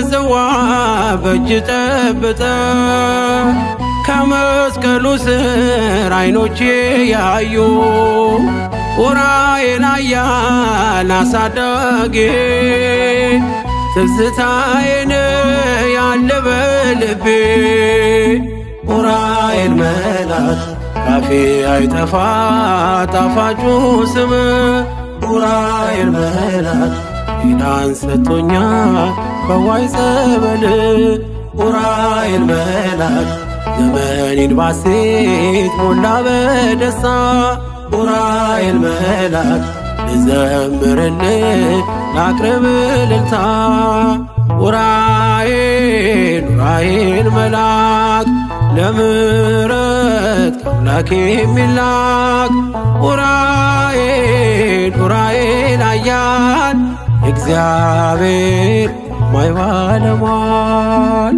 ጽዋ በእጅ ጠብጠ ከመስቀሉ ስር አይኖቼ ያዩ ኡራኤል ኃያል አሳዳጊ ትዝታዬን ያለ በልቤ ኡራኤል መልአክ ካፌ አይጠፋ ጣፋጩ ስም ኡራኤል መልአክ ኪዳን ሰጥቶኛል በዋይ ጸበል ኡራኤል መልአክ ዘመኔን ባሴት ሞላ በደስታ ኡራኤል መልአክ ልዘምርልህ ላቅርብ እልልታ ኡራኤል መልአክ ለምሕረት ከአምላክ የሚላክ ኡራኤል ኃያል እግዚአብሔር ማይባለሟል